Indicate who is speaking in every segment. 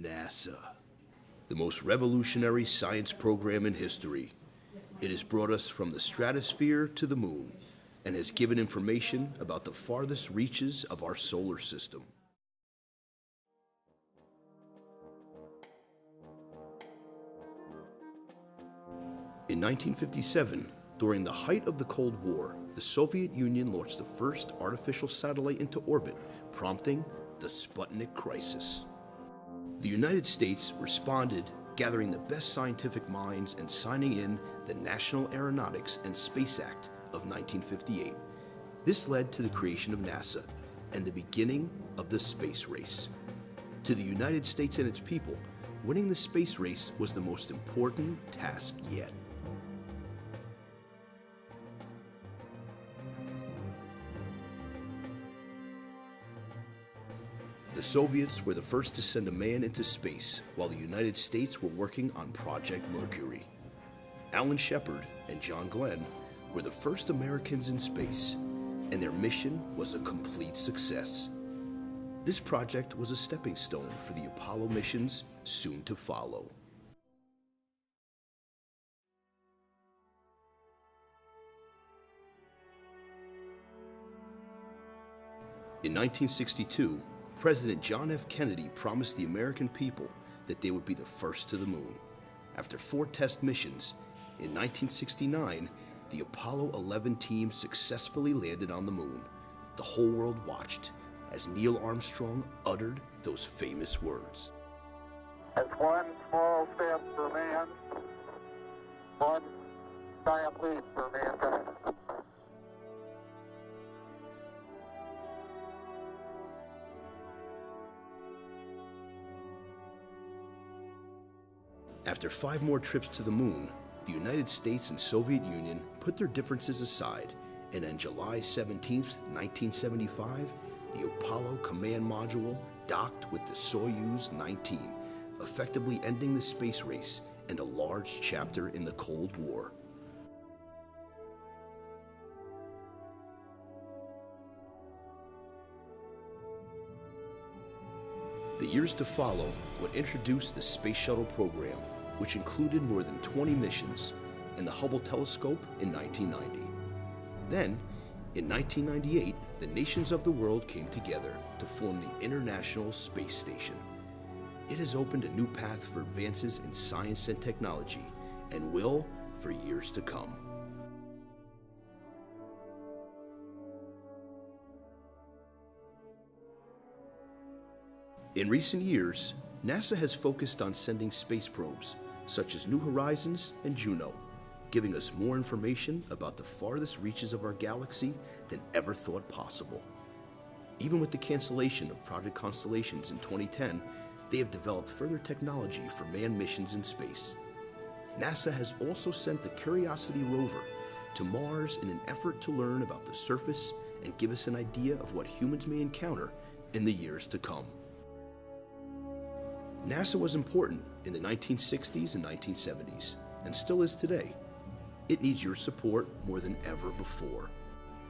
Speaker 1: NASA, the most revolutionary science program in history. It has brought us from the stratosphere to the moon and has given information about the farthest reaches of our solar system. In 1957, during the height of the Cold War, the Soviet Union launched the first artificial satellite into orbit, prompting the Sputnik crisis. The United States responded, gathering the best scientific minds and signing in the National Aeronautics and Space Act of 1958. This led to the creation of NASA and the beginning of the space race. To the United States and its people, winning the space race was the most important task yet. The Soviets were the first to send a man into space, while the United States were working on Project Mercury. Alan Shepard and John Glenn were the first Americans in space, and their mission was a complete success. This project was a stepping stone for the Apollo missions soon to follow. In 1962, President John F. Kennedy promised the American people that they would be the first to the moon. After 4 test missions, in 1969, the Apollo 11 team successfully landed on the moon. The whole world watched as Neil Armstrong uttered those famous words.
Speaker 2: It's one small step for man, one giant leap for mankind.
Speaker 1: After 5 more trips to the moon, the United States and Soviet Union put their differences aside, and on July 17, 1975, the Apollo command module docked with the Soyuz 19, effectively ending the space race and a large chapter in the Cold War. The years to follow would introduce the Space Shuttle program, which included more than 20 missions, and the Hubble telescope in 1990. Then, in 1998, the nations of the world came together to form the International Space Station. It has opened a new path for advances in science and technology, and will for years to come. In recent years, NASA has focused on sending space probes, such as New Horizons and Juno, giving us more information about the farthest reaches of our galaxy than ever thought possible. Even with the cancellation of Project Constellations in 2010, they have developed further technology for manned missions in space. NASA has also sent the Curiosity rover to Mars in an effort to learn about the surface and give us an idea of what humans may encounter in the years to come. NASA was important in the 1960s and 1970s, and still is today. It needs your support more than ever before.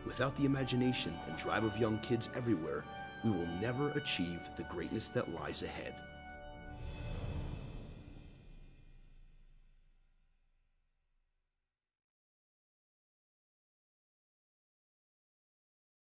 Speaker 1: Without the imagination and drive of young kids everywhere, we will never achieve the greatness that lies ahead.